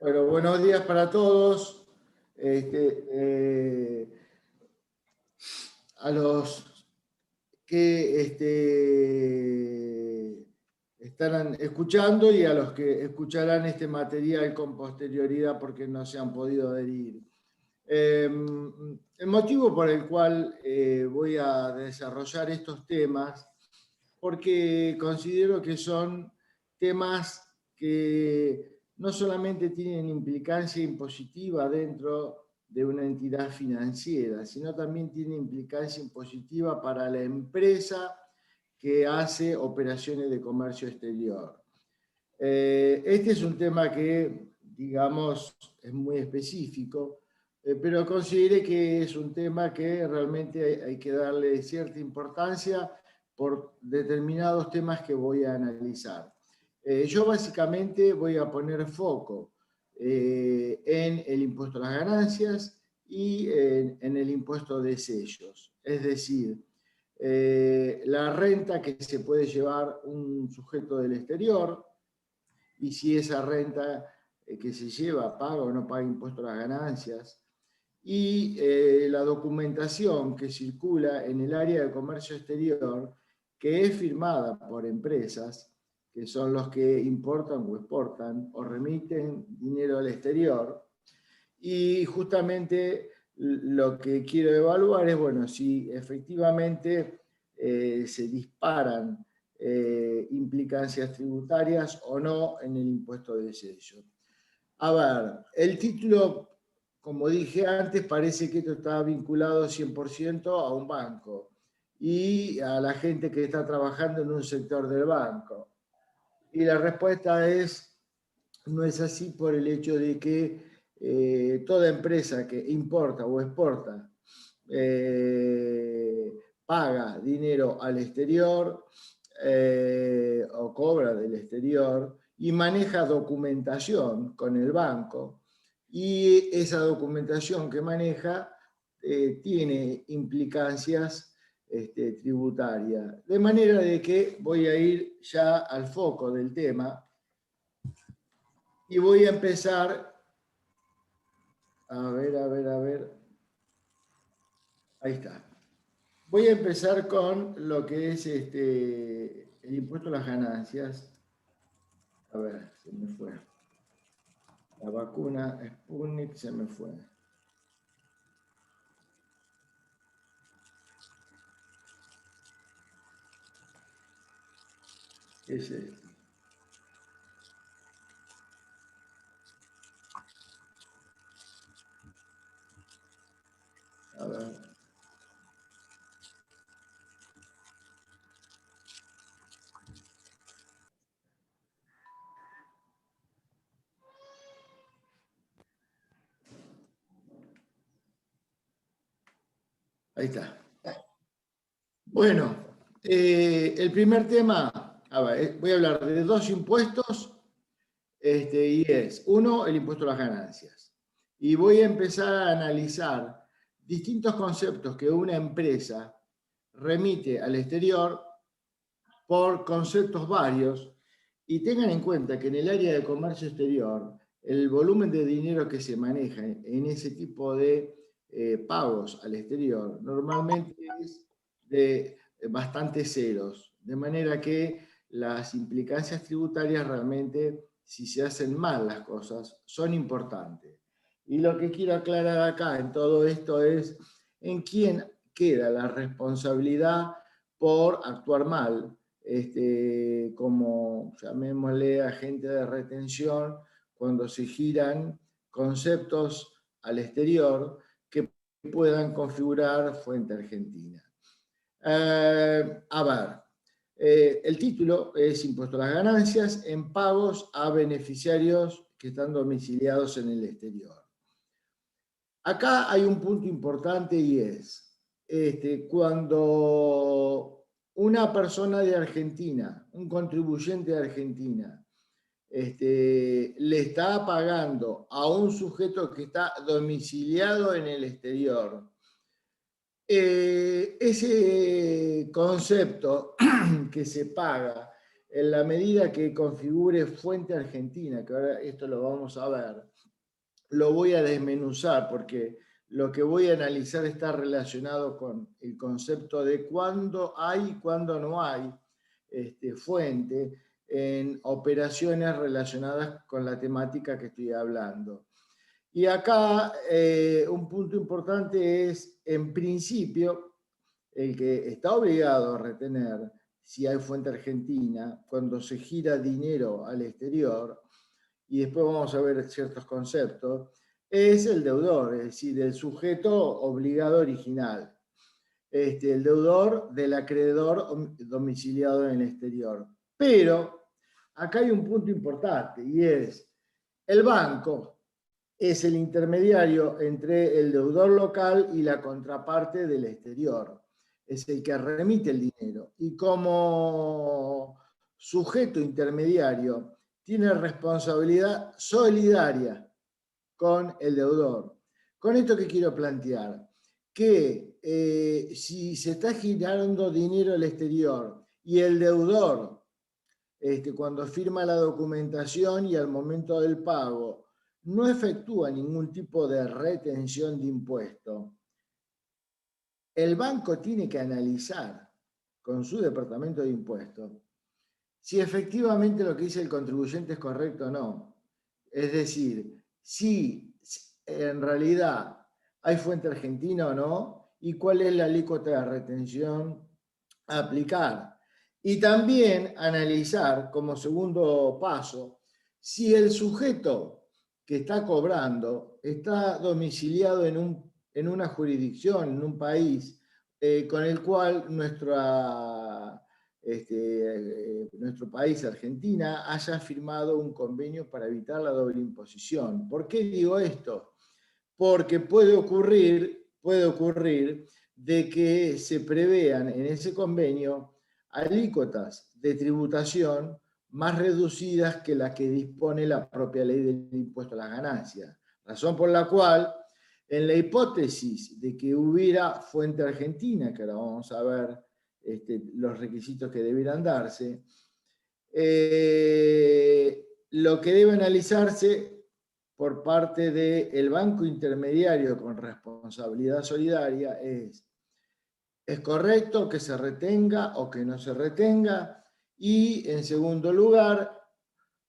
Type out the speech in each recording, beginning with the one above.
Bueno, buenos días para todos. A los que estarán escuchando y a los que escucharán este material con posterioridad porque no se han podido adherir. El motivo por el cual voy a desarrollar estos temas, porque considero que son temas que no solamente tienen implicancia impositiva dentro de una entidad financiera, sino también tienen implicancia impositiva para la empresa que hace operaciones de comercio exterior. Este es un tema que, digamos, es muy específico, pero consideré que es un tema que realmente hay que darle cierta importancia por determinados temas que voy a analizar. Yo básicamente voy a poner foco en el impuesto a las ganancias y en el impuesto de sellos, es decir, la renta que se puede llevar un sujeto del exterior y si esa renta que se lleva paga o no paga impuesto a las ganancias, y la documentación que circula en el área de comercio exterior, que es firmada por empresas, que son los que importan o exportan o remiten dinero al exterior, y justamente lo que quiero evaluar es, bueno, si efectivamente se disparan implicancias tributarias o no en el impuesto de sello. A ver, el título, como dije antes, parece que esto está vinculado 100% a un banco y a la gente que está trabajando en un sector del banco. Y la respuesta es, no es así por el hecho de que toda empresa que importa o exporta paga dinero al exterior o cobra del exterior y maneja documentación con el banco, y esa documentación que maneja tiene implicancias tributarias. De manera de que voy a ir ya al foco del tema y voy a empezar, a ver, ahí está. Voy a empezar con lo que es el impuesto a las ganancias. A ver, se me fue. La vacuna Sputnik se me fue. ¿Qué es esto? A ver. Ahí está. Bueno, el primer tema, a ver, voy a hablar de dos impuestos, y es, uno, el impuesto a las ganancias. Y voy a empezar a analizar distintos conceptos que una empresa remite al exterior por conceptos varios, y tengan en cuenta que en el área de comercio exterior, el volumen de dinero que se maneja en ese tipo de pagos al exterior normalmente es de bastantes ceros, de manera que las implicancias tributarias realmente, si se hacen mal las cosas, son importantes. Y lo que quiero aclarar acá en todo esto es en quién queda la responsabilidad por actuar mal, como llamémosle agente de retención, cuando se giran conceptos al exterior que puedan configurar fuente argentina. A ver, el título es Impuesto a las ganancias en pagos a beneficiarios que están domiciliados en el exterior. Acá hay un punto importante y es, cuando una persona de Argentina, un contribuyente de Argentina, le está pagando a un sujeto que está domiciliado en el exterior, ese concepto que se paga en la medida que configure fuente argentina, que ahora esto lo vamos a ver, lo voy a desmenuzar porque lo que voy a analizar está relacionado con el concepto de cuándo hay y cuándo no hay fuente en operaciones relacionadas con la temática que estoy hablando. Y acá un punto importante es, en principio, el que está obligado a retener, si hay fuente argentina, cuando se gira dinero al exterior, y después vamos a ver ciertos conceptos, es el deudor, es decir, el sujeto obligado original, el deudor del acreedor domiciliado en el exterior. Pero acá hay un punto importante y es, el banco es el intermediario entre el deudor local y la contraparte del exterior. Es el que remite el dinero. Y como sujeto intermediario, tiene responsabilidad solidaria con el deudor. Con esto que quiero plantear, que si se está girando dinero al exterior y el deudor, cuando firma la documentación y al momento del pago, no efectúa ningún tipo de retención de impuesto, el banco tiene que analizar con su departamento de impuestos si efectivamente lo que dice el contribuyente es correcto o no. Es decir, si en realidad hay fuente argentina o no y cuál es la alícuota de retención a aplicar. Y también analizar como segundo paso si el sujeto que está cobrando está domiciliado en una jurisdicción, en un país con el cual nuestro país, Argentina, haya firmado un convenio para evitar la doble imposición. ¿Por qué digo esto? Porque puede ocurrir de que se prevean en ese convenio alícuotas de tributación más reducidas que las que dispone la propia ley del impuesto a las ganancias. Razón por la cual, en la hipótesis de que hubiera fuente argentina, que ahora vamos a ver los requisitos que debieran darse, lo que debe analizarse por parte del banco intermediario con responsabilidad solidaria es correcto que se retenga o que no se retenga? Y en segundo lugar,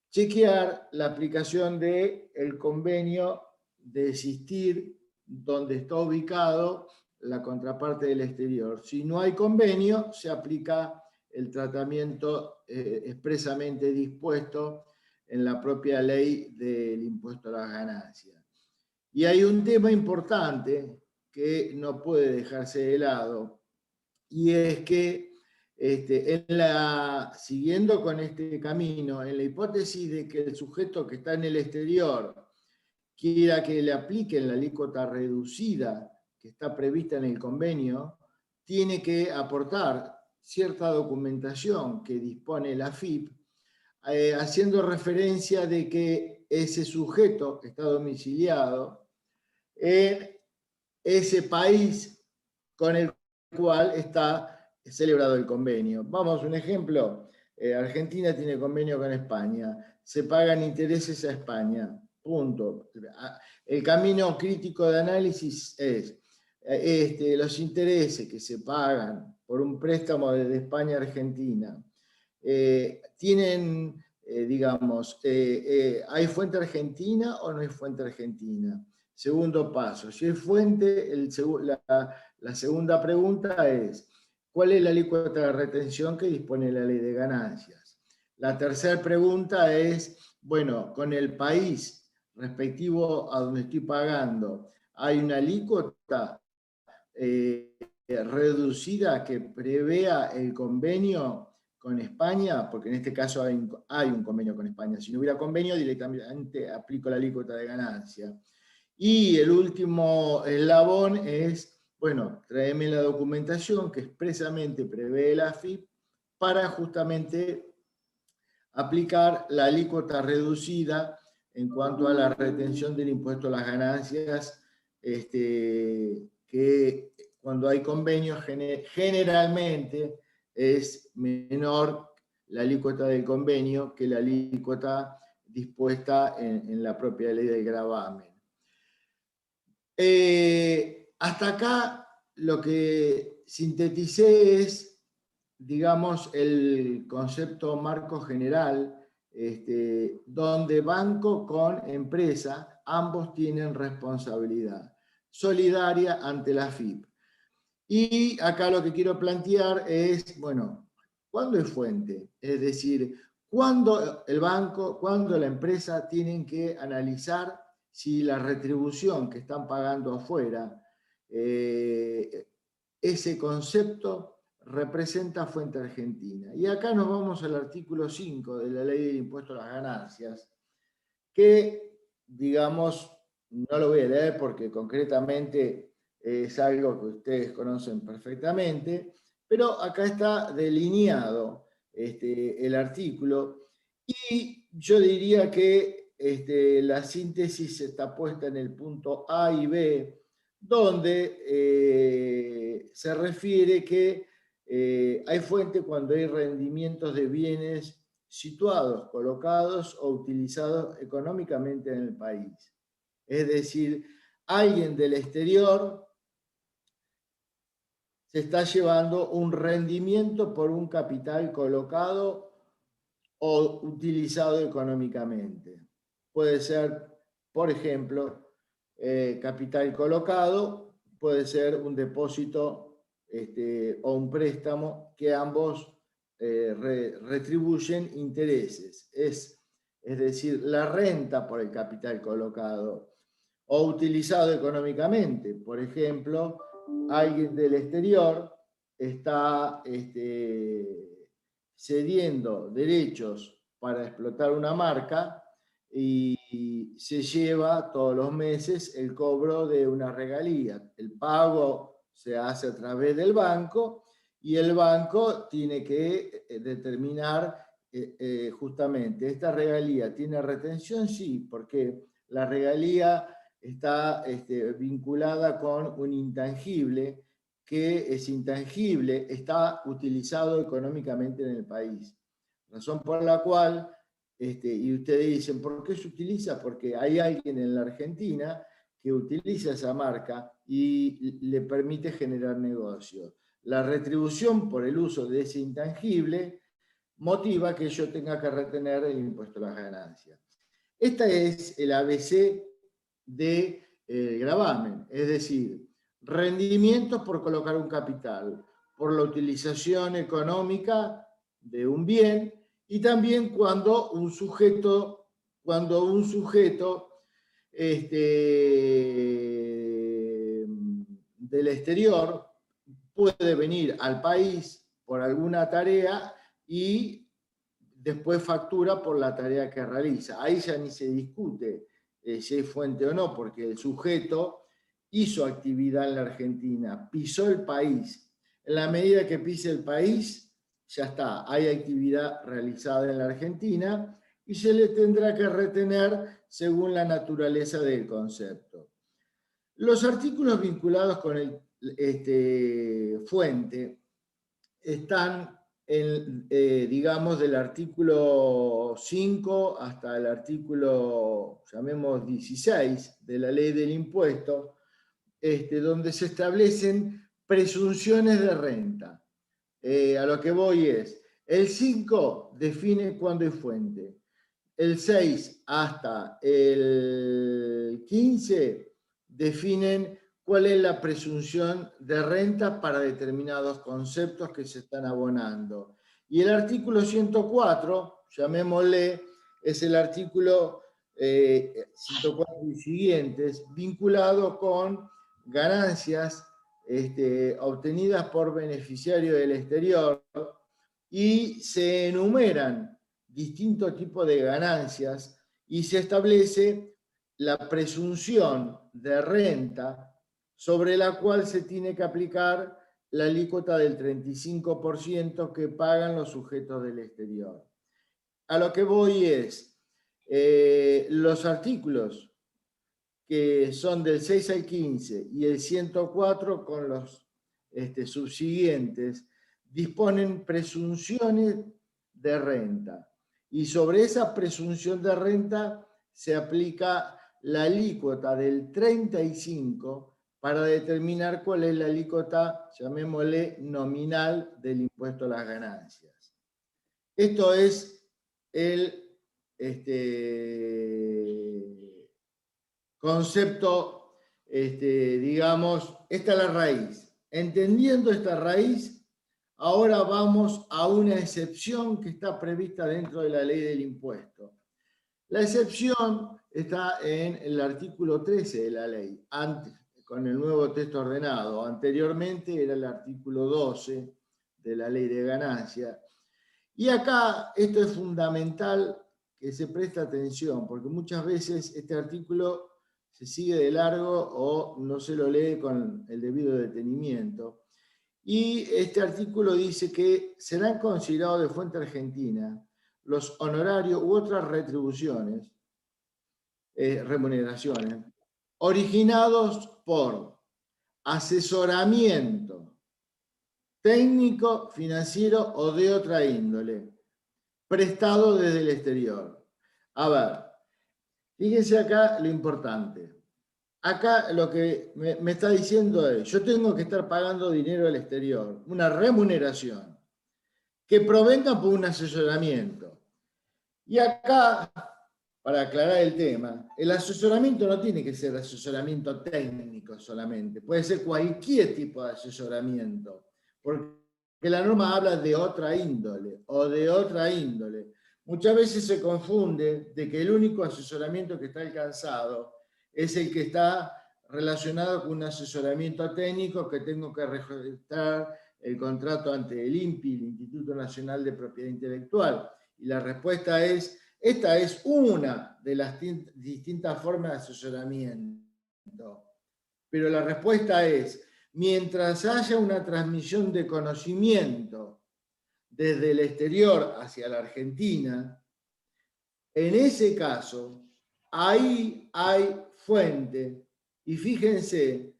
chequear la aplicación del convenio de existir donde está ubicado la contraparte del exterior. Si no hay convenio, se aplica el tratamiento expresamente dispuesto en la propia ley del impuesto a las ganancias. Y hay un tema importante que no puede dejarse de lado, y es que siguiendo con este camino, en la hipótesis de que el sujeto que está en el exterior quiera que le apliquen la alícuota reducida que está prevista en el convenio, tiene que aportar cierta documentación que dispone la AFIP, haciendo referencia de que ese sujeto está domiciliado en ese país con el cual está celebrado el convenio. Vamos, un ejemplo, Argentina tiene convenio con España, se pagan intereses a España, punto. El camino crítico de análisis es los intereses que se pagan por un préstamo desde España a Argentina, tienen, digamos, ¿hay fuente argentina o no hay fuente argentina? Segundo paso, si hay fuente, la segunda pregunta es, ¿cuál es la alícuota de retención que dispone la ley de ganancias? La tercera pregunta es, bueno, con el país respectivo a donde estoy pagando, ¿hay una alícuota reducida que prevea el convenio con España? Porque en este caso hay un convenio con España. Si no hubiera convenio, directamente aplico la alícuota de ganancia. Y el último eslabón es, bueno, tráeme la documentación que expresamente prevé la AFIP para justamente aplicar la alícuota reducida en cuanto a la retención del impuesto a las ganancias, que cuando hay convenios generalmente es menor la alícuota del convenio que la alícuota dispuesta en la propia ley del gravamen. Hasta acá lo que sinteticé es, digamos, el concepto marco general, donde banco con empresa, ambos tienen responsabilidad solidaria ante la AFIP. Y acá lo que quiero plantear es, bueno, ¿cuándo es fuente? Es decir, ¿cuándo el banco, cuándo la empresa tienen que analizar si la retribución que están pagando afuera, ese concepto representa fuente argentina? Y acá nos vamos al artículo 5 de la Ley del Impuesto a las Ganancias, que, digamos, no lo voy a leer porque concretamente es algo que ustedes conocen perfectamente, pero acá está delineado el artículo, y yo diría que la síntesis está puesta en el punto A y B, donde se refiere que hay fuente cuando hay rendimientos de bienes situados, colocados o utilizados económicamente en el país. Es decir, alguien del exterior se está llevando un rendimiento por un capital colocado o utilizado económicamente. Puede ser, por ejemplo, capital colocado, puede ser un depósito o un préstamo que ambos retribuyen intereses. Es decir, la renta por el capital colocado o utilizado económicamente. Por ejemplo, alguien del exterior está cediendo derechos para explotar una marca y se lleva todos los meses el cobro de una regalía. El pago se hace a través del banco y el banco tiene que determinar justamente, ¿esta regalía tiene retención? Sí, porque la regalía está vinculada con un intangible, que es intangible, está utilizado económicamente en el país. Razón por la cual, y ustedes dicen, ¿por qué se utiliza? Porque hay alguien en la Argentina que utiliza esa marca y le permite generar negocio. La retribución por el uso de ese intangible motiva que yo tenga que retener el impuesto a las ganancias. Este es el ABC de gravamen, es decir, rendimientos por colocar un capital, por la utilización económica de un bien, y también cuando un sujeto del exterior puede venir al país por alguna tarea y después factura por la tarea que realiza. Ahí ya ni se discute si es fuente o no, porque el sujeto hizo actividad en la Argentina, pisó el país. En la medida que pise el país, ya está, hay actividad realizada en la Argentina y se le tendrá que retener según la naturaleza del concepto. Los artículos vinculados con el fuente están digamos, del artículo 5 hasta el artículo, llamemos 16, de la Ley del Impuesto, donde se establecen presunciones de renta. A lo que voy es, el 5 define cuándo es fuente, el 6 hasta el 15 definen cuál es la presunción de renta para determinados conceptos que se están abonando. Y el artículo 104, llamémosle, es el artículo 104 y siguientes, vinculado con ganancias obtenidas por beneficiario del exterior, y se enumeran distintos tipos de ganancias y se establece la presunción de renta sobre la cual se tiene que aplicar la alícuota del 35% que pagan los sujetos del exterior. A lo que voy es, los artículos que son del 6 al 15 y el 104 con los subsiguientes, disponen presunciones de renta. Y sobre esa presunción de renta se aplica la alícuota del 35 para determinar cuál es la alícuota, llamémosle, nominal del impuesto a las ganancias. Esto es el concepto, digamos, esta es la raíz. Entendiendo esta raíz, ahora vamos a una excepción que está prevista dentro de la ley del impuesto. La excepción está en el artículo 13 de la ley, antes, con el nuevo texto ordenado. Anteriormente era el artículo 12 de la ley de ganancia. Y acá esto es fundamental que se preste atención, porque muchas veces este artículo se sigue de largo o no se lo lee con el debido detenimiento. Y este artículo dice que serán considerados de fuente argentina los honorarios u otras retribuciones, remuneraciones, originados por asesoramiento técnico, financiero o de otra índole, prestado desde el exterior. A ver, fíjense acá lo importante. Acá lo que me está diciendo es, yo tengo que estar pagando dinero al exterior, una remuneración, que provenga por un asesoramiento. Y acá, para aclarar el tema, el asesoramiento no tiene que ser asesoramiento técnico solamente, puede ser cualquier tipo de asesoramiento, porque la norma habla de otra índole o de otra índole. Muchas veces se confunde de que el único asesoramiento que está alcanzado es el que está relacionado con un asesoramiento técnico, que tengo que registrar el contrato ante el INPI, el Instituto Nacional de Propiedad Intelectual. Y la respuesta es, esta es una de las distintas formas de asesoramiento. Pero la respuesta es, mientras haya una transmisión de conocimiento desde el exterior hacia la Argentina, en ese caso, ahí hay fuente. Y fíjense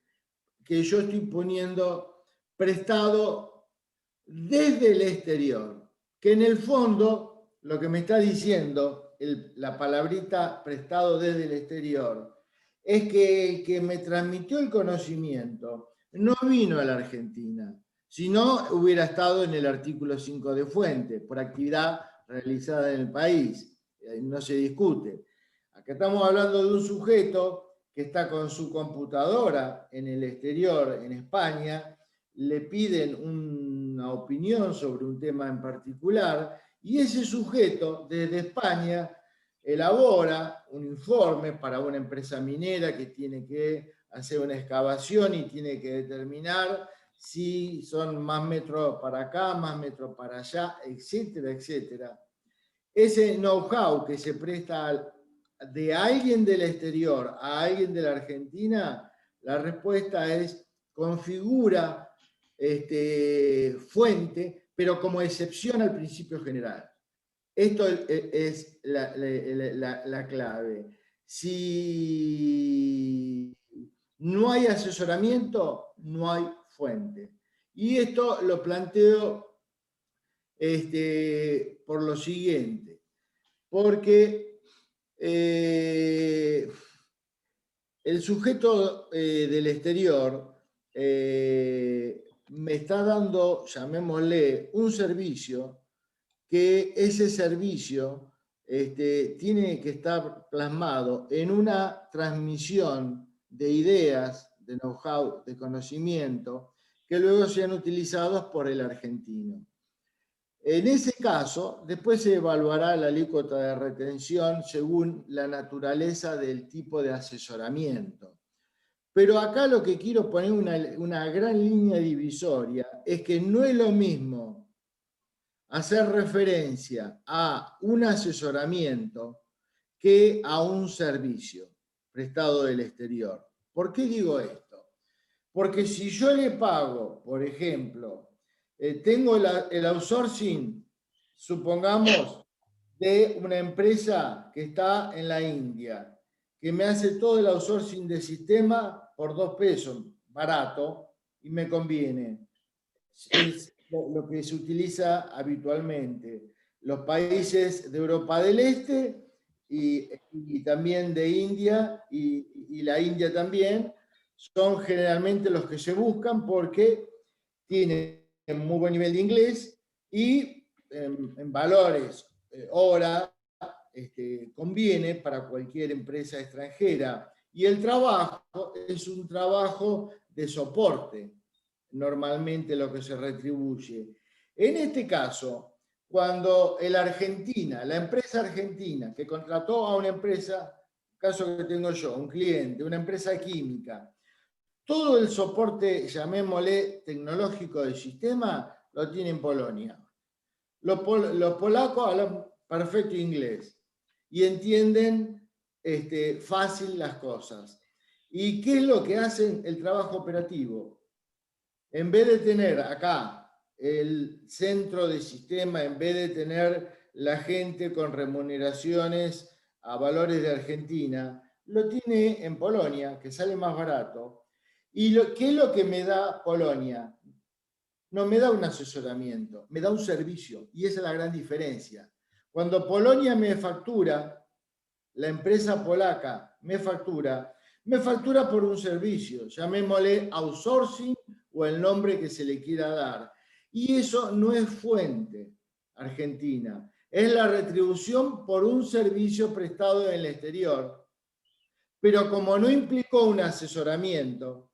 que yo estoy poniendo prestado desde el exterior, que en el fondo lo que me está diciendo la palabrita prestado desde el exterior es que el que me transmitió el conocimiento no vino a la Argentina, sino hubiera estado en el artículo 5 de fuente, por actividad realizada en el país. No se discute. Acá estamos hablando de un sujeto que está con su computadora en el exterior, en España, le piden una opinión sobre un tema en particular y ese sujeto desde España elabora un informe para una empresa minera que tiene que hacer una excavación y tiene que determinar si son más metros para acá, más metros para allá, etcétera, etcétera. Ese know-how que se presta de alguien del exterior a alguien de la Argentina, la respuesta es configura fuente, pero como excepción al principio general. Esto es la clave. Si no hay asesoramiento, no hay fuente. Y esto lo planteo por lo siguiente, porque el sujeto del exterior me está dando, llamémosle, un servicio, que ese servicio tiene que estar plasmado en una transmisión de ideas, de know-how, de conocimiento, que luego sean utilizados por el argentino. En ese caso, después se evaluará la alícuota de retención según la naturaleza del tipo de asesoramiento. Pero acá lo que quiero poner una gran línea divisoria es que no es lo mismo hacer referencia a un asesoramiento que a un servicio prestado del exterior. ¿Por qué digo esto? Porque si yo le pago, por ejemplo, tengo el outsourcing, supongamos, de una empresa que está en la India, que me hace todo el outsourcing de sistema por 2 pesos, barato, y me conviene. Es lo que se utiliza habitualmente. Los países de Europa del Este y también de India, y la India también, son generalmente los que se buscan porque tienen muy buen nivel de inglés y en valores, hora, conviene para cualquier empresa extranjera. Y el trabajo es un trabajo de soporte, normalmente lo que se retribuye. En este caso, cuando la empresa argentina que contrató a una empresa, caso que tengo yo, un cliente, una empresa química, todo el soporte, llamémosle tecnológico del sistema, lo tiene en Polonia. Los polacos hablan perfecto inglés y entienden fácil las cosas. ¿Y qué es lo que hacen el trabajo operativo? En vez de tener acá el centro de sistema, en vez de tener la gente con remuneraciones a valores de Argentina, lo tiene en Polonia, que sale más barato. ¿Y qué es lo que me da Polonia? No me da un asesoramiento, me da un servicio. Y esa es la gran diferencia. Cuando Polonia me factura, la empresa polaca me factura por un servicio, llamémosle outsourcing o el nombre que se le quiera dar. Y eso no es fuente argentina, es la retribución por un servicio prestado en el exterior. Pero como no implicó un asesoramiento,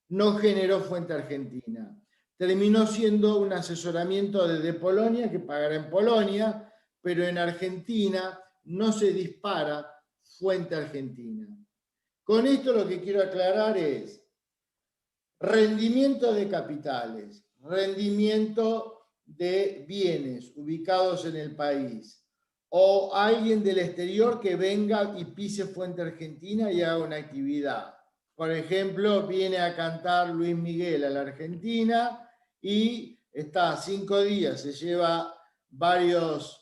no generó fuente argentina. Terminó siendo un asesoramiento desde Polonia, que pagará en Polonia, pero en Argentina no se dispara fuente argentina. Con esto lo que quiero aclarar es rendimiento de capitales, rendimiento de bienes ubicados en el país, o alguien del exterior que venga y pise fuente argentina y haga una actividad. Por ejemplo, viene a cantar Luis Miguel a la Argentina y está 5 días, se lleva varios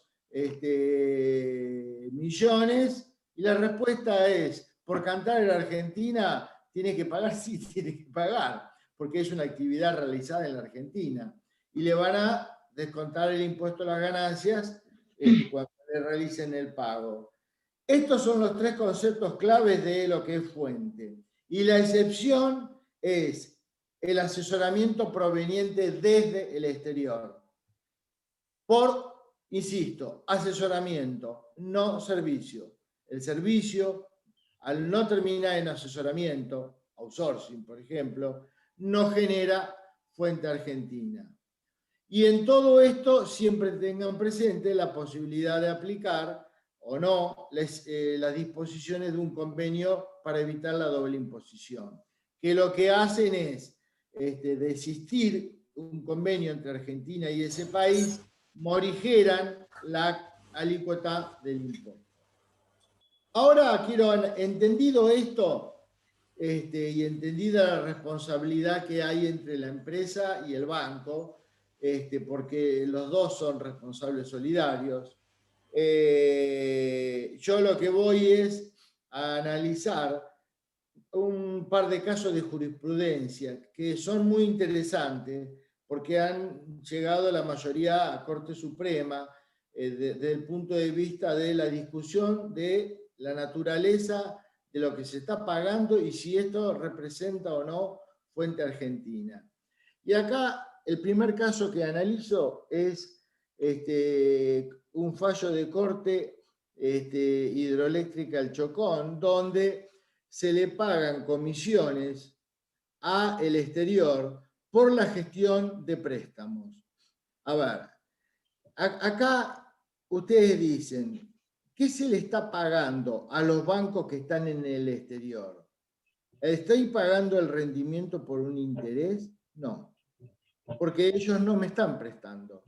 millones, y la respuesta es, por cantar en la Argentina, ¿tiene que pagar? Sí, tiene que pagar, porque es una actividad realizada en la Argentina. Y le van a descontar el impuesto a las ganancias cuando le realicen el pago. Estos son los 3 conceptos claves de lo que es fuente. Y la excepción es el asesoramiento proveniente desde el exterior. Por, insisto, asesoramiento, no servicio. El servicio, al no terminar en asesoramiento, outsourcing, por ejemplo, no genera fuente argentina. Y en todo esto siempre tengan presente la posibilidad de aplicar o no las disposiciones de un convenio para evitar la doble imposición, que lo que hacen es desistir un convenio entre Argentina y ese país, morigeran la alícuota del impuesto. Ahora quiero, entendido esto, y entendida la responsabilidad que hay entre la empresa y el banco, porque los dos son responsables solidarios, yo lo que voy es a analizar un par de casos de jurisprudencia que son muy interesantes porque han llegado la mayoría a Corte Suprema desde el punto de vista de la discusión de la naturaleza de lo que se está pagando y si esto representa o no fuente argentina. Y acá el primer caso que analizo es un fallo de Corte Hidroeléctrica El Chocón, donde se le pagan comisiones al exterior por la gestión de préstamos. A ver, acá ustedes dicen, ¿qué se le está pagando a los bancos que están en el exterior? ¿Estoy pagando el rendimiento por un interés? No, porque ellos no me están prestando.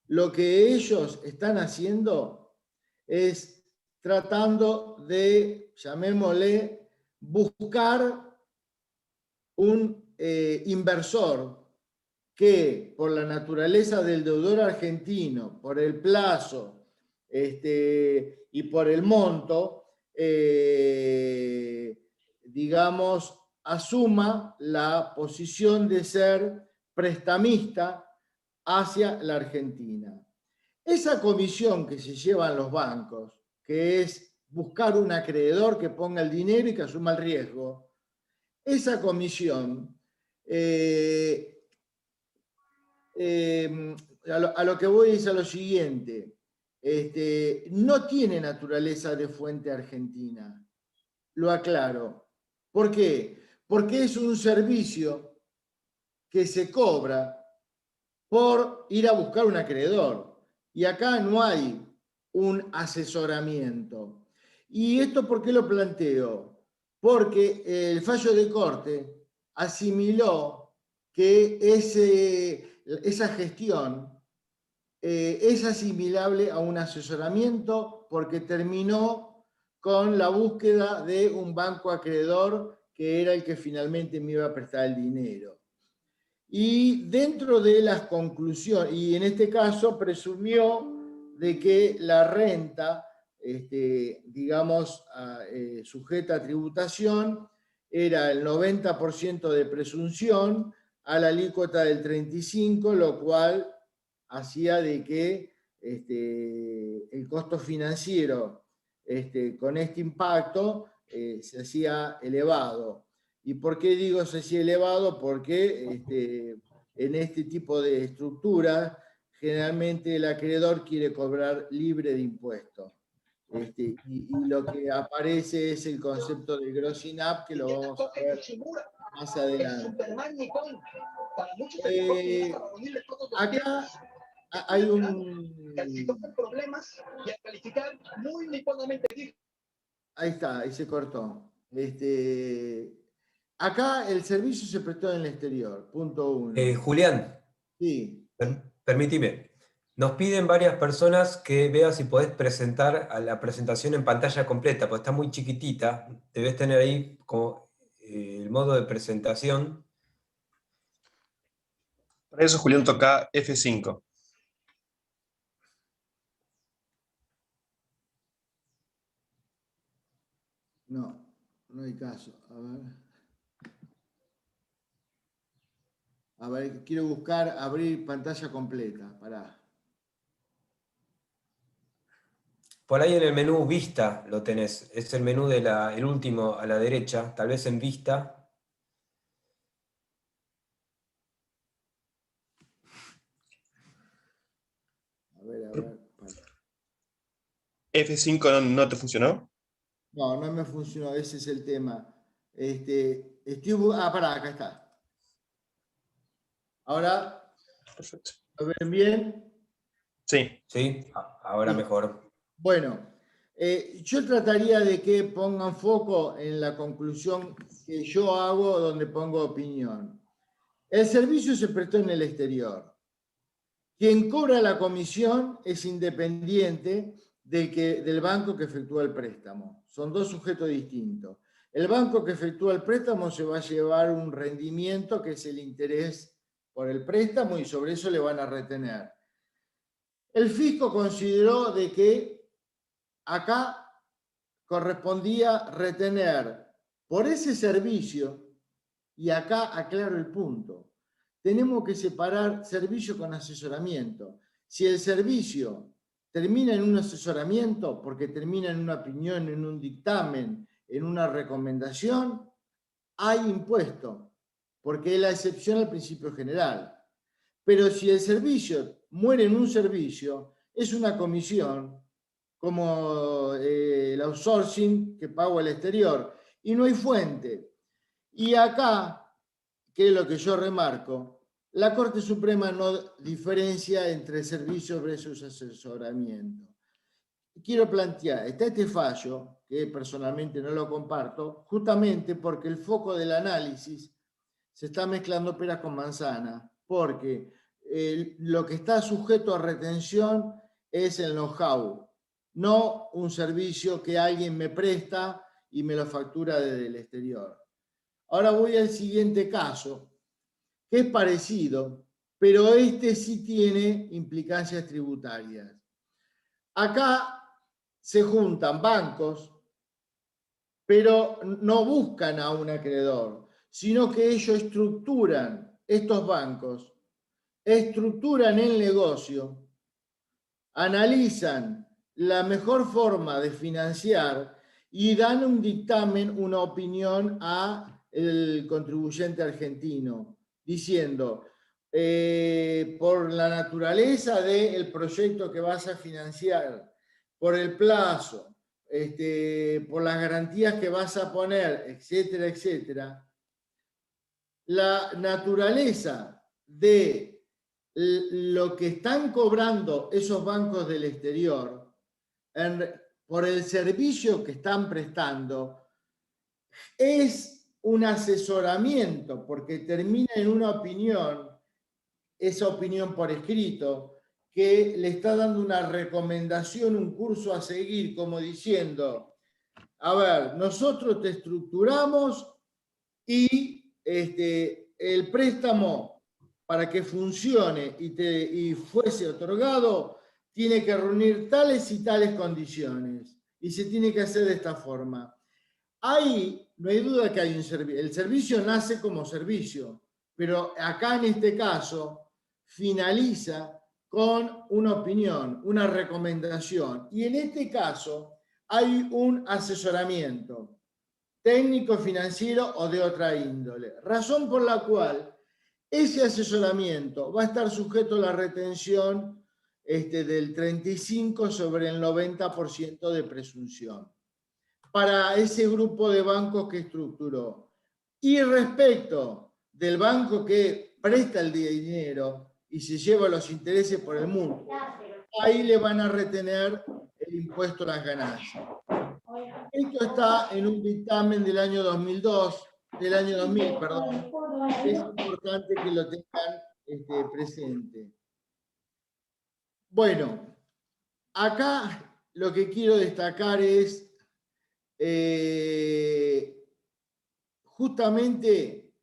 Lo que ellos están haciendo es tratando de, llamémosle, buscar un inversor que por la naturaleza del deudor argentino, por el plazo y por el monto, digamos, asuma la posición de ser prestamista hacia la Argentina. Esa comisión que se llevan los bancos que es buscar un acreedor que ponga el dinero y que asuma el riesgo, esa comisión, a lo que voy es a lo siguiente, no tiene naturaleza de fuente argentina, lo aclaro. ¿Por qué? Porque es un servicio que se cobra por ir a buscar un acreedor. Y acá no hay un asesoramiento. ¿Y esto por qué lo planteo? Porque el fallo de corte asimiló que esa gestión es asimilable a un asesoramiento porque terminó con la búsqueda de un banco acreedor que era el que finalmente me iba a prestar el dinero. Y dentro de las conclusiones, y en este caso presumió de que la renta, digamos, sujeta a tributación, era el 90% de presunción a la alícuota del 35%, lo cual hacía de que el costo financiero con este impacto se hacía elevado. ¿Y por qué digo se hacía elevado? Porque en este tipo de estructuras generalmente el acreedor quiere cobrar libre de impuestos. Y lo que aparece es el concepto del grossing up, que lo vamos a ver más adelante. Acá hay ahí está, ahí se cortó. Acá el servicio se prestó en el exterior, punto 1. Julián, Sí. permíteme. Nos piden varias personas que veas si podés presentar a la presentación en pantalla completa, porque está muy chiquitita. Debes tener ahí como el modo de presentación. Para eso Julián toca F5. No, no hay caso. A ver, quiero buscar abrir pantalla completa. Pará. Por ahí en el menú Vista lo tenés. Es el menú el último a la derecha. Tal vez en Vista. A ver. F5 no te funcionó. No, no me funcionó, ese es el tema. Pará, acá está. Ahora, Perfecto. ¿lo ven bien? Sí. Sí, ahora mejor. Bueno, yo trataría de que pongan foco en la conclusión que yo hago donde pongo opinión. El servicio se prestó en el exterior. Quien cobra la comisión es independiente del banco que efectúa el préstamo. Son dos sujetos distintos. El banco que efectúa el préstamo se va a llevar un rendimiento que es el interés por el préstamo y sobre eso le van a retener. El fisco consideró de que acá correspondía retener por ese servicio, y acá aclaro el punto, tenemos que separar servicio con asesoramiento. Si el servicio termina en un asesoramiento, porque termina en una opinión, en un dictamen, en una recomendación, hay impuesto, porque es la excepción al principio general. Pero si el servicio muere en un servicio, es una comisión, como el outsourcing que pago al exterior, y no hay fuente. Y acá, que es lo que yo remarco, la Corte Suprema no diferencia entre servicio versus asesoramiento. Quiero plantear, está este fallo, que personalmente no lo comparto, justamente porque el foco del análisis se está mezclando peras con manzana, porque lo que está sujeto a retención es el know-how, no un servicio que alguien me presta y me lo factura desde el exterior. Ahora voy al siguiente caso, que es parecido, pero este sí tiene implicancias tributarias. Acá se juntan bancos, pero no buscan a un acreedor, sino que ellos estructuran, estos bancos, estructuran el negocio, analizan la mejor forma de financiar y dan un dictamen, una opinión al contribuyente argentino, diciendo, por la naturaleza del proyecto que vas a financiar, por el plazo, por las garantías que vas a poner, etcétera, etcétera, la naturaleza de lo que están cobrando esos bancos del exterior por el servicio que están prestando es un asesoramiento, porque termina en una opinión, esa opinión por escrito, que le está dando una recomendación, un curso a seguir, como diciendo, a ver, nosotros te estructuramos y el préstamo para que funcione y fuese otorgado tiene que reunir tales y tales condiciones y se tiene que hacer de esta forma. Ahí no hay duda que hay un servicio. El servicio nace como servicio, pero acá en este caso finaliza con una opinión, una recomendación. Y en este caso hay un asesoramiento técnico, financiero o de otra índole. Razón por la cual ese asesoramiento va a estar sujeto a la retención del 35 sobre el 90% de presunción para ese grupo de bancos que estructuró. Y respecto del banco que presta el dinero y se lleva los intereses por el mundo, ahí le van a retener el impuesto a las ganancias. Esto está en un dictamen del año 2002, del año 2000, perdón. Es importante que lo tengan presente. Bueno, acá lo que quiero destacar es justamente,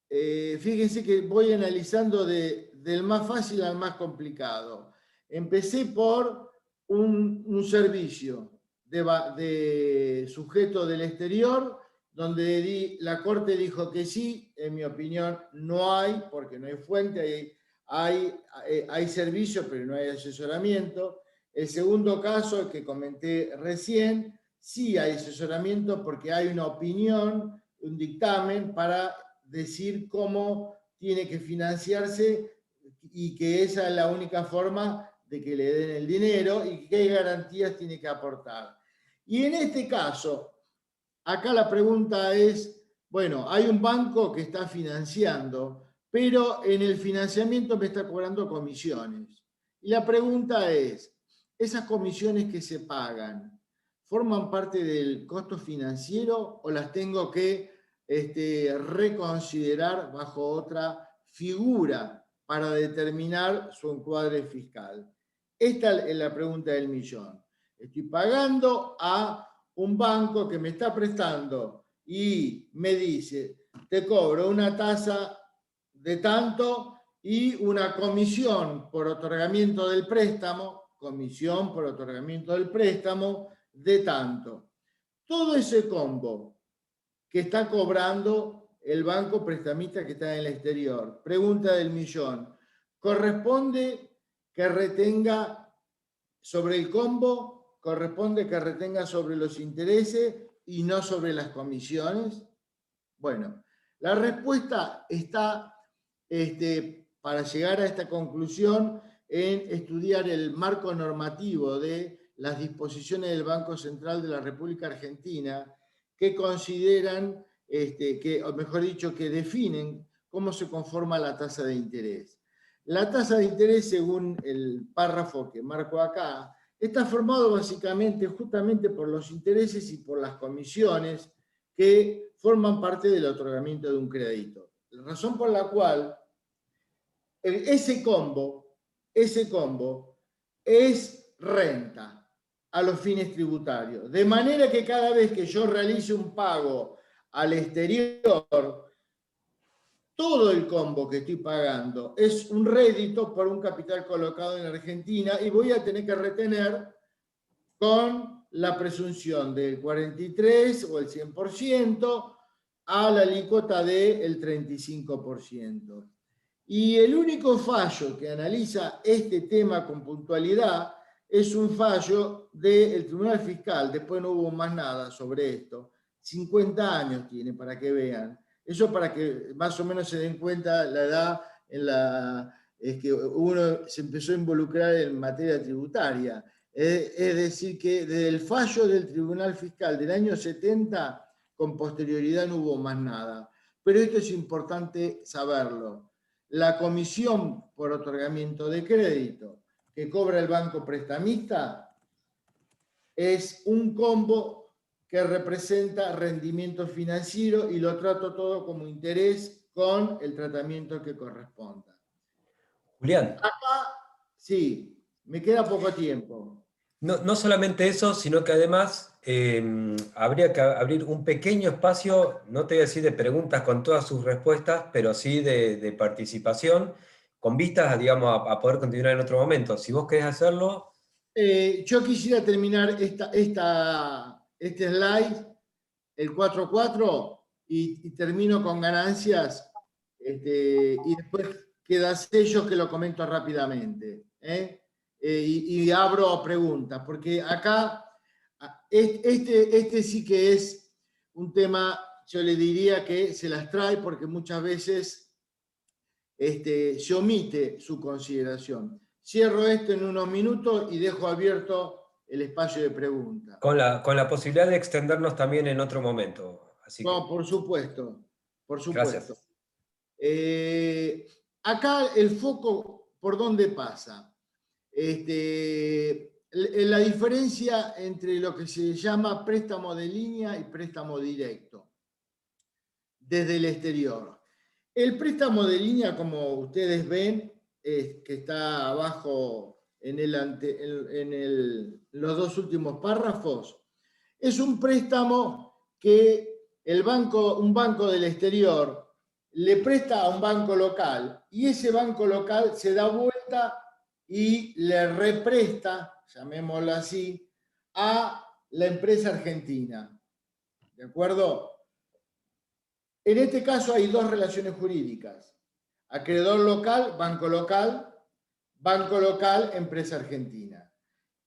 fíjense que voy analizando del más fácil al más complicado. Empecé por un servicio de sujeto del exterior, donde la Corte dijo que sí, en mi opinión no hay, porque no hay fuente, hay servicio, pero no hay asesoramiento. El segundo caso, el que comenté recién, sí hay asesoramiento porque hay una opinión, un dictamen para decir cómo tiene que financiarse y que esa es la única forma de que le den el dinero y qué garantías tiene que aportar. Y en este caso, acá la pregunta es, bueno, hay un banco que está financiando, pero en el financiamiento me está cobrando comisiones. Y la pregunta es, ¿esas comisiones que se pagan forman parte del costo financiero o las tengo que reconsiderar bajo otra figura para determinar su encuadre fiscal? Esta es la pregunta del millón. Estoy pagando a un banco que me está prestando y me dice, te cobro una tasa de tanto y una comisión por otorgamiento del préstamo, de tanto. Todo ese combo que está cobrando el banco prestamista que está en el exterior, pregunta del millón, ¿corresponde que retenga sobre el combo? ¿Corresponde que retenga sobre los intereses y no sobre las comisiones? Bueno, la respuesta está, para llegar a esta conclusión, en estudiar el marco normativo de las disposiciones del Banco Central de la República Argentina que consideran, o mejor dicho, que definen cómo se conforma la tasa de interés. La tasa de interés, según el párrafo que marco acá, está formado básicamente justamente por los intereses y por las comisiones que forman parte del otorgamiento de un crédito. La razón por la cual ese combo es renta a los fines tributarios. De manera que cada vez que yo realice un pago al exterior, todo el combo que estoy pagando es un rédito por un capital colocado en Argentina y voy a tener que retener con la presunción del 43 o el 100% a la alícuota del 35%. Y el único fallo que analiza este tema con puntualidad es un fallo del Tribunal Fiscal, después no hubo más nada sobre esto. 50 años tiene, para que vean. Eso para que más o menos se den cuenta la edad es que uno se empezó a involucrar en materia tributaria. Es decir, que desde el fallo del Tribunal Fiscal del año 70, con posterioridad no hubo más nada. Pero esto es importante saberlo. La comisión por otorgamiento de crédito que cobra el banco prestamista es un combo que representa rendimiento financiero y lo trato todo como interés con el tratamiento que corresponda. Julián. Acá, sí, me queda poco tiempo. No solamente eso, sino que además habría que abrir un pequeño espacio, no te voy a decir de preguntas con todas sus respuestas, pero sí de participación, con vistas a, digamos, a poder continuar en otro momento. Si vos querés hacerlo... Yo quisiera terminar este slide, el 4.4, y termino con ganancias, y después queda sellos que lo comento rápidamente. Y abro preguntas, porque acá este sí que es un tema, yo le diría que se las trae porque muchas veces se omite su consideración. Cierro esto en unos minutos y dejo abierto el espacio de preguntas. Con la posibilidad de extendernos también en otro momento. Así que... No, por supuesto, por supuesto. Gracias. Acá el foco, ¿por dónde pasa? La diferencia entre lo que se llama préstamo de línea y préstamo directo desde el exterior. El préstamo de línea, como ustedes ven, que está abajo en los dos últimos párrafos, es un préstamo que un banco del exterior le presta a un banco local y ese banco local se da vuelta y le represta, llamémoslo así, a la empresa argentina. ¿De acuerdo? En este caso hay dos relaciones jurídicas. Acreedor local, banco local, empresa argentina.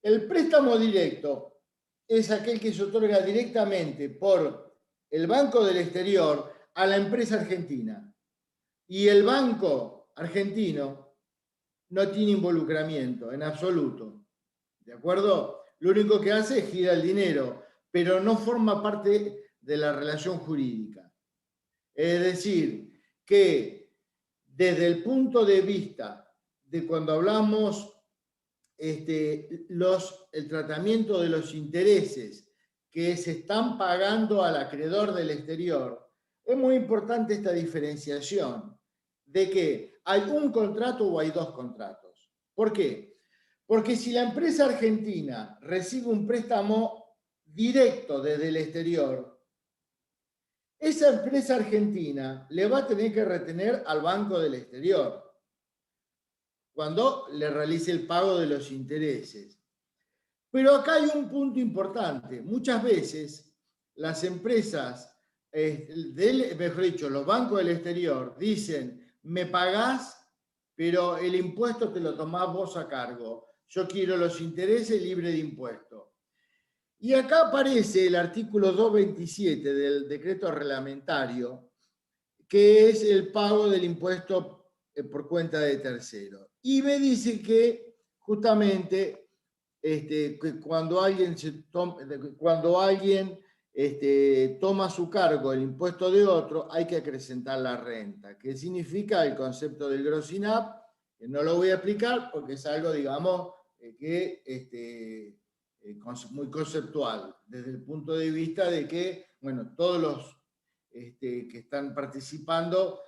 El préstamo directo es aquel que se otorga directamente por el banco del exterior a la empresa argentina. Y el banco argentino no tiene involucramiento en absoluto. ¿De acuerdo? Lo único que hace es girar el dinero, pero no forma parte de la relación jurídica. Es decir, que desde el punto de vista de cuando hablamos el tratamiento de los intereses que se están pagando al acreedor del exterior, es muy importante esta diferenciación de que hay un contrato o hay dos contratos. ¿Por qué? Porque si la empresa argentina recibe un préstamo directo desde el exterior, esa empresa argentina le va a tener que retener al banco del exterior cuando le realice el pago de los intereses. Pero acá hay un punto importante. Muchas veces las empresas, mejor dicho, los bancos del exterior dicen, me pagás, pero el impuesto te lo tomás vos a cargo. Yo quiero los intereses libre de impuesto. Y acá aparece el artículo 227 del decreto reglamentario, que es el pago del impuesto por cuenta de terceros. Y me dice que justamente que cuando alguien toma a su cargo el impuesto de otro, hay que acrecentar la renta. ¿Qué significa el concepto del gross INAP? Que no lo voy a explicar porque es algo, digamos, muy conceptual, desde el punto de vista de que, bueno, todos los que están participando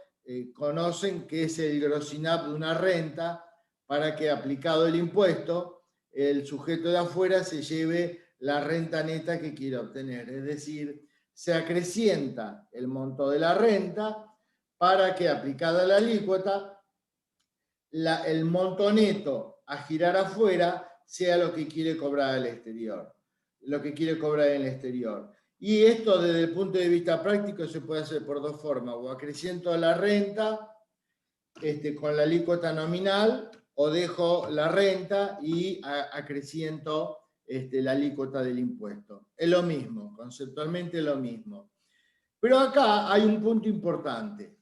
conocen que es el gross INAP de una renta para que, aplicado el impuesto, el sujeto de afuera se lleve la renta neta que quiere obtener. Es decir, se acrecienta el monto de la renta para que, aplicada la alícuota, el monto neto a girar afuera sea lo que quiere cobrar al exterior, lo que quiere cobrar en el exterior. Y esto, desde el punto de vista práctico, se puede hacer por dos formas: o acreciento la renta con la alícuota nominal, o dejo la renta y acreciento la alícuota del impuesto. Es lo mismo, conceptualmente es lo mismo. Pero acá hay un punto importante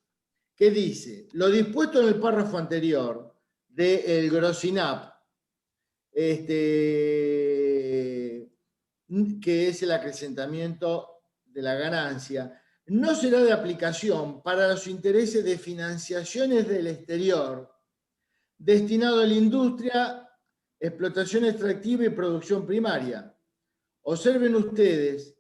que dice, lo dispuesto en el párrafo anterior del Grosinap, que es el acrecentamiento de la ganancia, no será de aplicación para los intereses de financiaciones del exterior destinado a la industria, explotación extractiva y producción primaria. Observen ustedes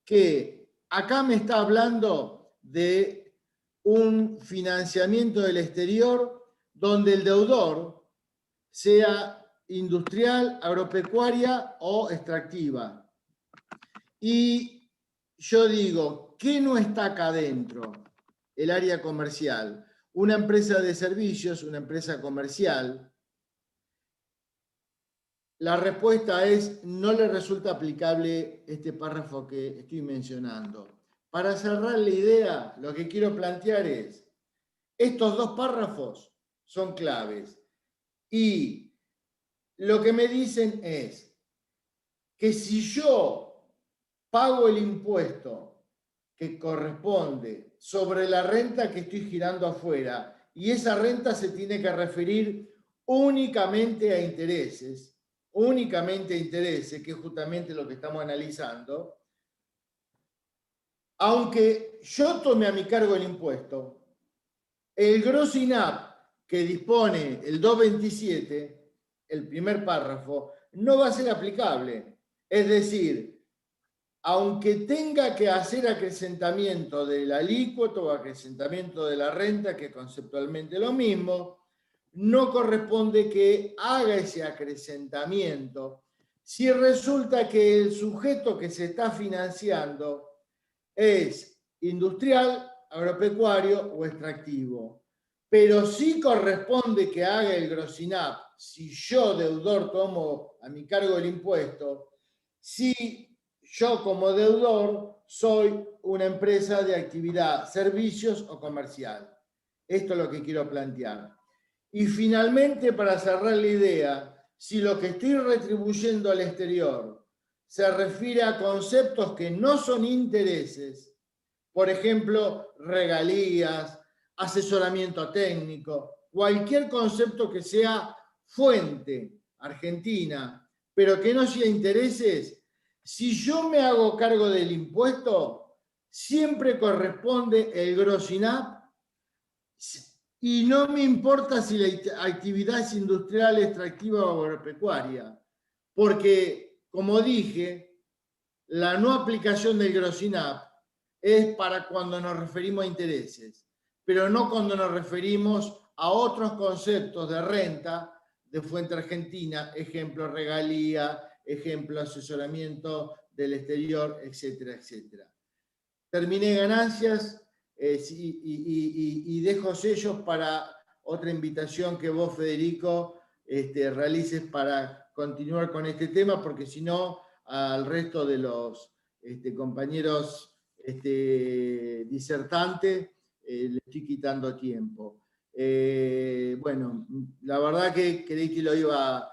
que acá me está hablando de un financiamiento del exterior donde el deudor sea industrial, agropecuaria o extractiva. Y yo digo, ¿qué no está acá adentro? El área comercial. Una empresa de servicios, una empresa comercial. La respuesta es, no le resulta aplicable este párrafo que estoy mencionando. Para cerrar la idea, lo que quiero plantear es, estos dos párrafos son claves. Y lo que me dicen es que si yo pago el impuesto que corresponde sobre la renta que estoy girando afuera, y esa renta se tiene que referir únicamente a intereses, que es justamente lo que estamos analizando, aunque yo tome a mi cargo el impuesto, el Grosinap que dispone el 227, el primer párrafo, no va a ser aplicable. Es decir, aunque tenga que hacer acrecentamiento del alícuota o acrecentamiento de la renta, que conceptualmente es lo mismo, no corresponde que haga ese acrecentamiento si resulta que el sujeto que se está financiando es industrial, agropecuario o extractivo. Pero sí corresponde que haga el Grosinap si yo, deudor, tomo a mi cargo el impuesto, si yo como deudor soy una empresa de actividad, servicios o comercial. Esto es lo que quiero plantear. Y finalmente, para cerrar la idea, si lo que estoy retribuyendo al exterior se refiere a conceptos que no son intereses, por ejemplo, regalías, asesoramiento técnico, cualquier concepto que sea fuente argentina, pero que no sea intereses, si yo me hago cargo del impuesto, siempre corresponde el Grosinap y no me importa si la actividad es industrial, extractiva o agropecuaria, porque, como dije, la no aplicación del Grosinap es para cuando nos referimos a intereses, pero no cuando nos referimos a otros conceptos de renta de fuente argentina, ejemplo regalía, ejemplo asesoramiento del exterior, etcétera, etcétera. Terminé ganancias y dejo sellos para otra invitación que vos, Federico, realices para continuar con este tema, porque si no, al resto de los compañeros disertantes le estoy quitando tiempo. Bueno, la verdad que creí que lo iba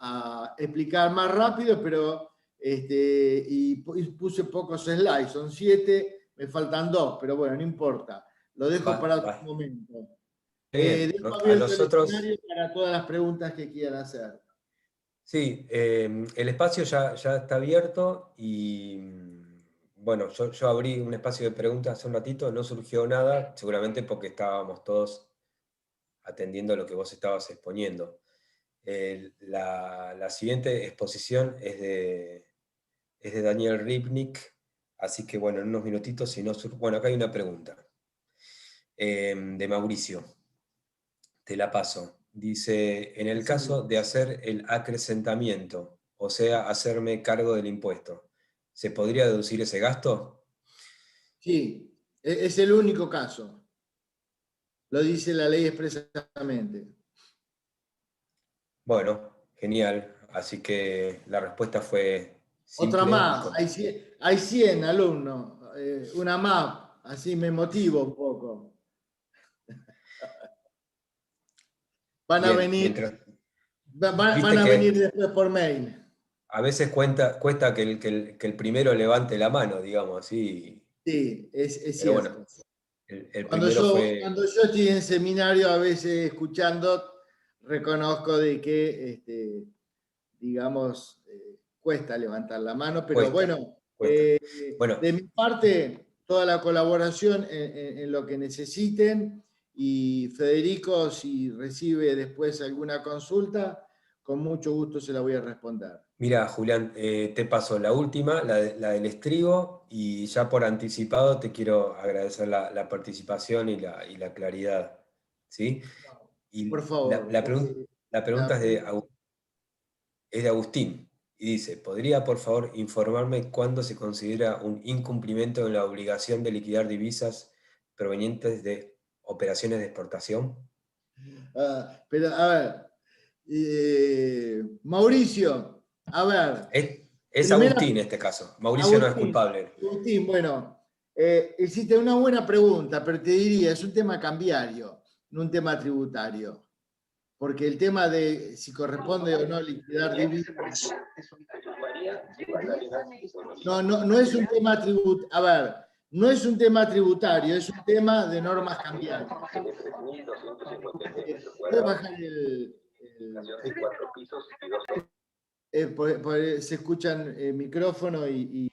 a explicar más rápido, pero y puse pocos slides, son 7, me faltan 2, pero bueno, no importa, lo dejo para otro momento. Dejo A abierto el nosotros, escenario para todas las preguntas que quieran hacer. sí, el espacio ya está abierto y bueno, yo abrí un espacio de preguntas hace un ratito, no surgió nada, seguramente porque estábamos todos atendiendo lo que vos estabas exponiendo. La siguiente exposición es de Daniel Ribnik, así que bueno, en unos minutitos, si no bueno, acá hay una pregunta de Mauricio, te la paso. Dice, en el caso de hacer el acrecentamiento, o sea, hacerme cargo del impuesto, ¿se podría deducir ese gasto? Sí, es el único caso. Lo dice la ley expresamente. Bueno, genial. Así que la respuesta fue Otra simple. más, hay 100 alumnos, una más, así me motivo un poco. Van a Bien, venir, mientras, van viste a venir que después por mail. a veces cuesta que el primero levante la mano, digamos así, Sí, es pero bueno, cierto. el primero fue, Cuando yo estoy en seminario, a veces escuchando, reconozco de que, digamos, cuesta levantar la mano, pero cuesta, bueno, cuesta. Bueno, de mi parte, toda la colaboración en lo que necesiten, y Federico, si recibe después alguna consulta, con mucho gusto se la voy a responder. mira, Julián, te paso la última, la del estribo, y ya por anticipado te quiero agradecer la participación y la claridad, ¿sí? Por Y favor, porque la pregunta la es de Agustín, y dice, ¿podría por favor informarme cuándo se considera un incumplimiento en la obligación de liquidar divisas provenientes de operaciones de exportación? pero, a ver, Mauricio, a ver, Es primera, Agustín en este caso, Mauricio no es Agustín, culpable. Agustín, bueno, hiciste una buena pregunta, pero te diría, es un tema cambiario, no un tema tributario, porque el tema de si corresponde o no liquidar divisas, no es un tema tributario, a ver, no es un tema tributario, es un tema de normas cambiarias. ¿Puedes bajar se escuchan micrófono y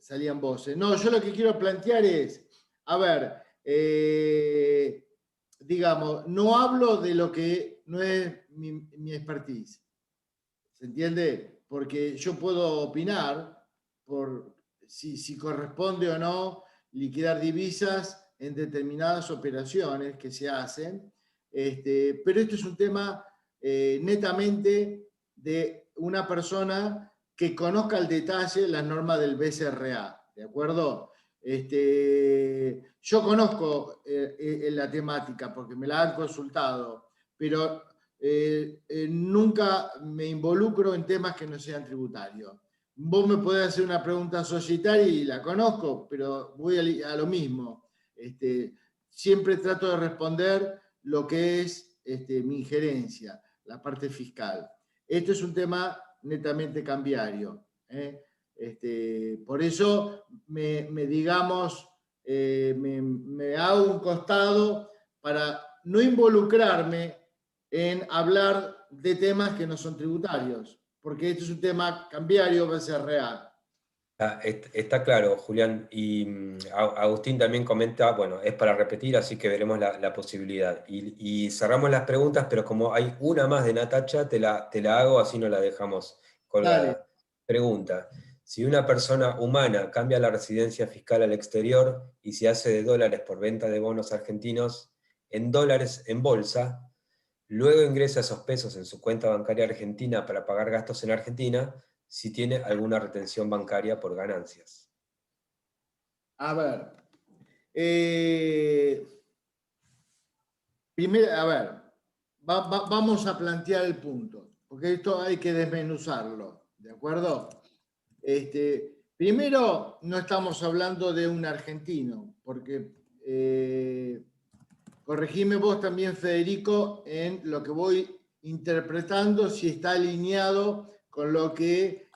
salían voces? No, yo lo que quiero plantear es, a ver, digamos, no hablo de lo que no es mi expertise. ¿Se entiende? Porque yo puedo opinar por si corresponde o no liquidar divisas en determinadas operaciones que se hacen, pero esto es un tema netamente de una persona que conozca al detalle la norma del BCRA, ¿de acuerdo? Yo conozco la temática porque me la han consultado, pero nunca me involucro en temas que no sean tributarios. Vos me podés hacer una pregunta societaria y la conozco, pero voy a lo mismo. Siempre trato de responder lo que es mi injerencia, la parte fiscal. Esto es un tema netamente cambiario. Por eso digamos, me hago un costado para no involucrarme en hablar de temas que no son tributarios, porque esto es un tema cambiario, va a ser real. Está claro, Julián. Y Agustín también comenta, bueno, es para repetir, así que veremos la posibilidad. Y cerramos las preguntas, pero como hay una más de Natacha, te la hago, así no la dejamos Dale. colgada. Pregunta, si una persona humana cambia la residencia fiscal al exterior y se hace de dólares por venta de bonos argentinos en dólares en bolsa, luego ingresa esos pesos en su cuenta bancaria argentina para pagar gastos en Argentina, si tiene alguna retención bancaria por ganancias. A ver. Primero, a ver, vamos a plantear el punto, porque esto hay que desmenuzarlo, ¿de acuerdo? Primero, no estamos hablando de un argentino, porque corregime vos también, Federico, en lo que voy interpretando, si está alineado con lo que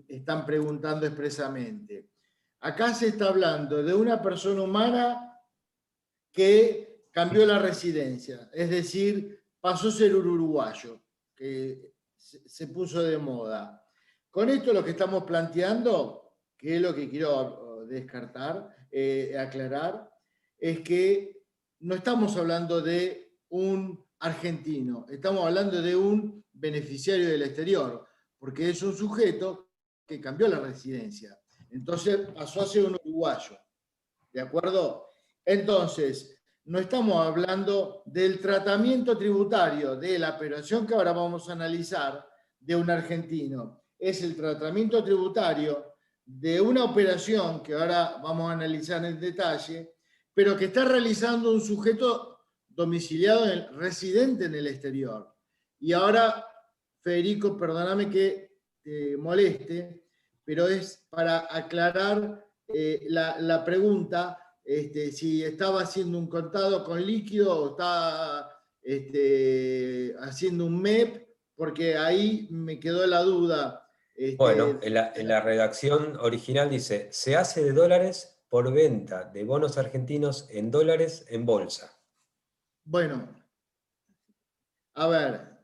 están preguntando expresamente. Acá se está hablando de una persona humana que cambió la residencia, es decir, pasó a ser un uruguayo, que se puso de moda. Con esto lo que estamos planteando, que es lo que quiero descartar, aclarar, es que no estamos hablando de un argentino, estamos hablando de un beneficiario del exterior, porque es un sujeto que cambió la residencia. Entonces pasó a ser un uruguayo. ¿De acuerdo? Entonces, no estamos hablando del tratamiento tributario de la operación que ahora vamos a analizar de un argentino. Es el tratamiento tributario de una operación que ahora vamos a analizar en detalle, pero que está realizando un sujeto domiciliado, residente en el exterior. Y ahora, Federico, perdóname que te moleste, pero es para aclarar la pregunta si estaba haciendo un contado con líquido o estaba haciendo un MEP, porque ahí me quedó la duda. Bueno, en la redacción original dice, se hace de dólares por venta de bonos argentinos en dólares en bolsa. Bueno, a ver,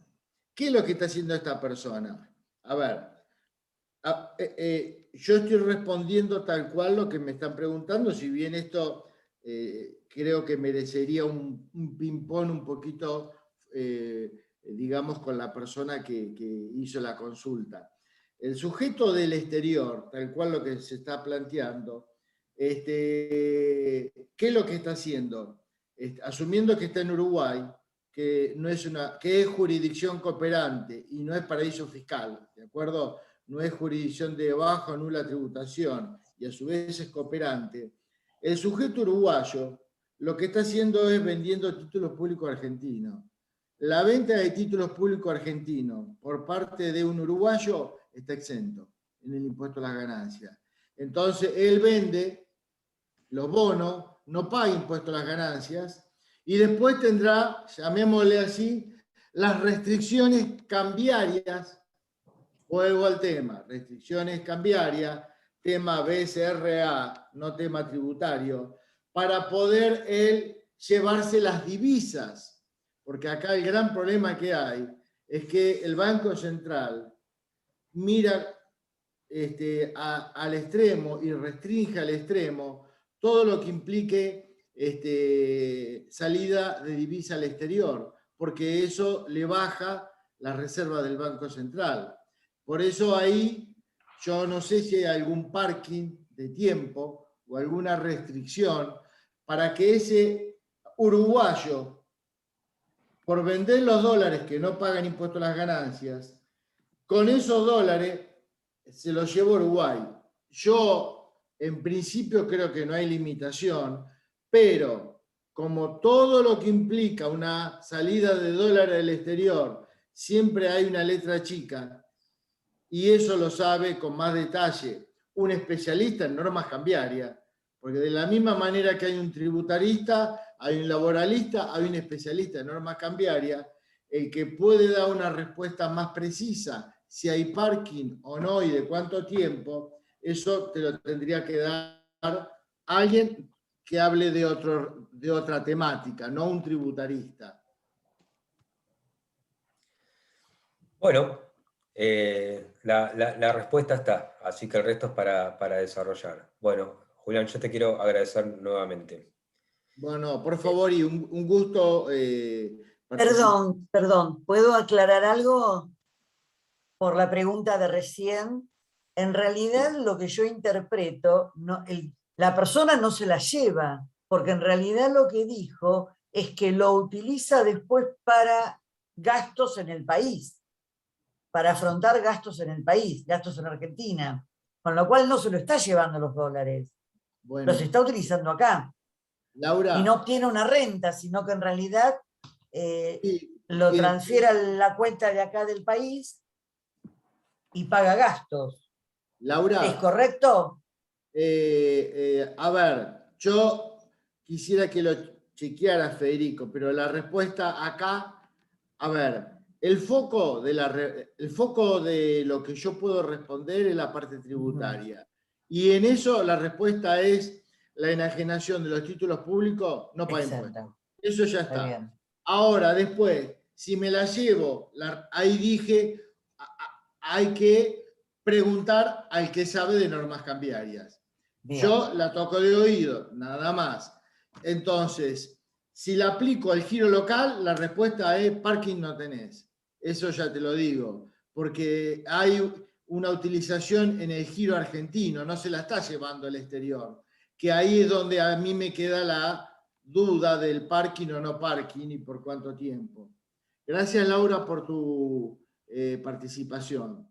¿qué es lo que está haciendo esta persona? A ver, yo estoy respondiendo tal cual lo que me están preguntando, si bien esto creo que merecería un ping-pong un poquito, digamos, con la persona que hizo la consulta. El sujeto del exterior, tal cual lo que se está planteando, ¿qué es lo que está haciendo? Asumiendo que está en Uruguay, que es jurisdicción cooperante y no es paraíso fiscal, ¿de acuerdo? No es jurisdicción de baja o nula tributación y a su vez es cooperante. El sujeto uruguayo lo que está haciendo es vendiendo títulos públicos argentinos. La venta de títulos públicos argentinos por parte de un uruguayo está exento en el impuesto a las ganancias. Entonces, él vende los bonos, no paga impuesto a las ganancias, y después tendrá, llamémosle así, las restricciones cambiarias. Vuelvo al tema, restricciones cambiarias, tema BSRA, no tema tributario, para poder él llevarse las divisas, porque acá el gran problema que hay es que el Banco Central mira al extremo y restringe al extremo todo lo que implique salida de divisa al exterior, porque eso le baja la reserva del Banco Central. Por eso ahí yo no sé si hay algún parking de tiempo o alguna restricción para que ese uruguayo, por vender los dólares que no pagan impuestos a las ganancias, con esos dólares se los lleva a Uruguay. Yo, en principio, creo que no hay limitación, pero como todo lo que implica una salida de dólares del exterior, siempre hay una letra chica, y eso lo sabe con más detalle un especialista en normas cambiarias, porque de la misma manera que hay un tributarista, hay un laboralista, hay un especialista en normas cambiarias, el que puede dar una respuesta más precisa, si hay parking o no y de cuánto tiempo, eso te lo tendría que dar alguien que hable de otra temática, no un tributarista. Bueno, la respuesta está, así que el resto es para desarrollar. Bueno, Julián, yo te quiero agradecer nuevamente. Bueno, por favor, y un gusto. Perdón, ¿puedo aclarar algo por la pregunta de recién? En realidad lo que yo interpreto, la persona no se la lleva, porque en realidad lo que dijo es que lo utiliza después para gastos en el país, para afrontar gastos en el país, gastos en Argentina, con lo cual no se lo está llevando los dólares, Bueno, los está utilizando acá. Laura. Y no obtiene una renta, sino que en realidad Sí, lo transfiere a la cuenta de acá del país y paga gastos. Laura. ¿Es correcto? A ver, yo quisiera que lo chequeara Federico, pero la respuesta acá, a ver, el foco de lo que yo puedo responder es la parte tributaria. Y en eso la respuesta es la enajenación de los títulos públicos, no paga impuestos. Eso ya está. Ahora, después, si me la llevo, ahí dije, hay que preguntar al que sabe de normas cambiarias. Bien. Yo la toco de oído, nada más. Entonces, si la aplico al giro local, la respuesta es parking no tenés. Eso ya te lo digo, porque hay una utilización en el giro argentino, no se la está llevando al exterior, que ahí es donde a mí me queda la duda del parking o no parking y por cuánto tiempo. Gracias, Laura, por tu participación.